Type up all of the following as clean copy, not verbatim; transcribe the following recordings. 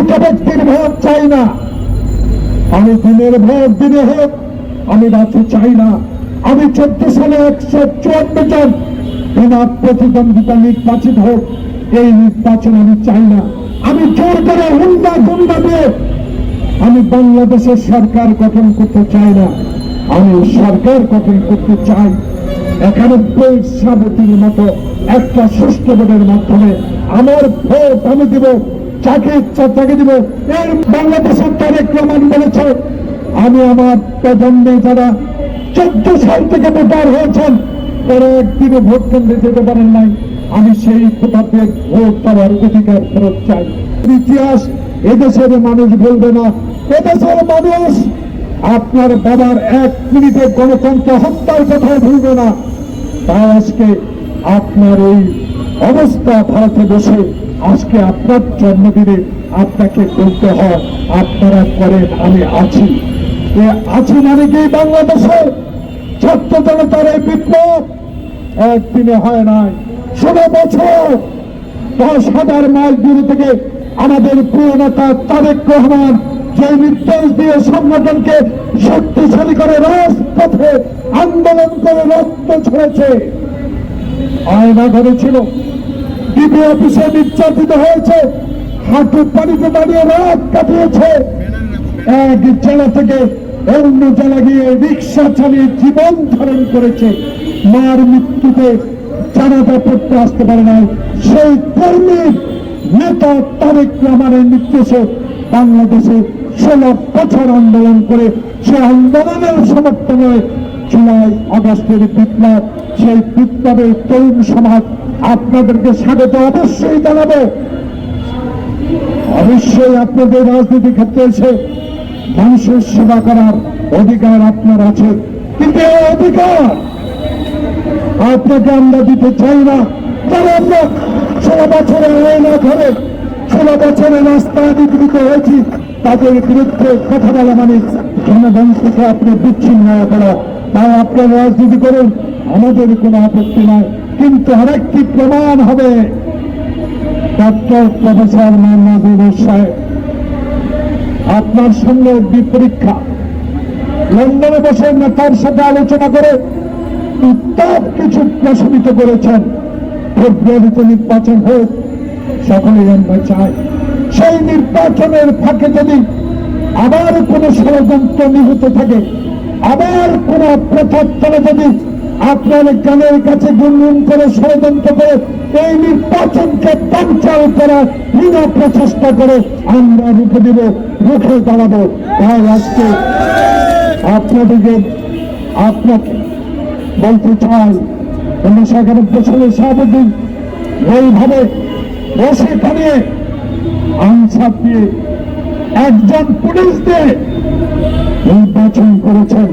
দুটো ব্যক্তির ভোট চাই না। আমি দিনের ভোট দিনে হোক, আমি রাতে চাই না। আমি 14 সালে 154 জন বিনা প্রতিদ্বন্দ্বিতা নির্বাচিত হোক, এই নির্বাচন আমি চাই না। আমি জোর করে হুন্ডা গুন্ডা দিয়ে আমি বাংলাদেশের সরকার গঠন করতে চাই না। আমি সরকার গঠন করতে চাই 91 সাবতির মতো একটা সুষ্ঠু ভোটের মাধ্যমে। আমার ভোট আমি দিব, যাকে ইচ্ছা তাকে দিব। এর বাংলাদেশের তারেক রহমান বলেছে, আমি আমার প্রজন্মে যারা 14 সাল থেকে ভোটার হয়েছেন তারা একদিনে ভোট কেন্দ্রে যেতে পারেন নাই, আমি সেই কোটাতে ভোট পাওয়ার অধিকার ফেরত চাই। ইতিহাস এদেশের মানুষ বলবে না, এদেশের মানুষ আপনার বাবার 1 মিনিটের গণতন্ত্র হত্যার কথা ভুলবে না। তাই আজকে আপনার এই অবস্থা ভারতে বসে আজকে আপনার জন্মদিনে আপনাকে বলতে হয় আপনারা করেন, আমি আছি। আছি মানে কি, বাংলাদেশে ছাত্র জনতার এই বিপ্লব একদিনে হয় নাই, 16 বছর 10,000 মাইল দূরে থেকে আমাদের প্রিয় নেতা তারেক রহমান যে নির্দেশ দিয়ে সংগঠনকে শক্তিশালী করে রাজপথে আন্দোলন করে রক্ত ছড়েছে, আয়না ধরেছিল, ডিবি অফিসে নির্যাতিত হয়েছে, হাঁটু পানিতে দাঁড়িয়ে রাত কাটিয়েছে, এক জেলা থেকে অন্য জেলা গিয়ে রিক্সা চালিয়ে জীবন ধারণ করেছে, মার মৃত্যুতে জানাজা পড়তে আসতে পারে নাই। সেই কর্মীর নেতা তারেক রহমানের নির্দেশে বাংলাদেশে 16 বছর আন্দোলন করে সে আন্দোলনের সমর্থনে জুলাই আগস্টের বিপ্লব, সেই বিপ্লবের তরুণ সমাজ আপনাদেরকে স্বাগত অবশ্যই জানাবে। অবশ্যই আপনাদের রাজনীতি ক্ষেত্রে এসে মানুষের সেবা করার অধিকার আপনার আছে, কিন্তু এই অধিকার আপনাকে আমরা দিতে চাই না। কারণ আমরা 16 বছরের আয়না ধরে 16 বছরের রাস্তায় নিগৃহীত হয়েছি, তাদের বিরুদ্ধে কথা বলা মানে জনগণ থেকে আপনি বিচ্ছিন্ন করা। তাই আপনার রাজনীতি করুন, আমাদের কোনো আপত্তি নয়, কিন্তু আরেকটি প্রমাণ হবে। ডক্টর প্রফেসর মোহাম্মদ সাহেব আপনার সঙ্গে পরীক্ষা লন্ডনে বসে নেতার সাথে আলোচনা করে উত্তম কিছু প্রশমিত করেছেন। ফেব্রুয়ারিতে নির্বাচন হোক, সকলেই আমরা চাই। সেই নির্বাচনের ফাঁকে যদি আবার কোন ষড়যন্ত্র নিহত থাকে, আবার কোন প্রথার তলে যদি আপনার জ্ঞানের কাছে গুনগুন করে ষড়যন্ত্র করে এই নির্বাচনকে বানচাল করার বিনা প্রচেষ্টা করে আমরা রুখে দিব, রুখে দাঁড়াবো। তাই আজকে আপনাকে বলতে চাই, 1991 সালে শাহাবুদ্দিন এইভাবে বসে খানিয়ে আনসার দিয়ে একজন পুলিশ দিয়ে নির্বাচন করেছেন।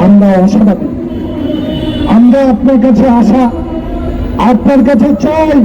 আমরা আশাবাদী, আমরা আপনার কাছে আশা, আপনার কাছে চাই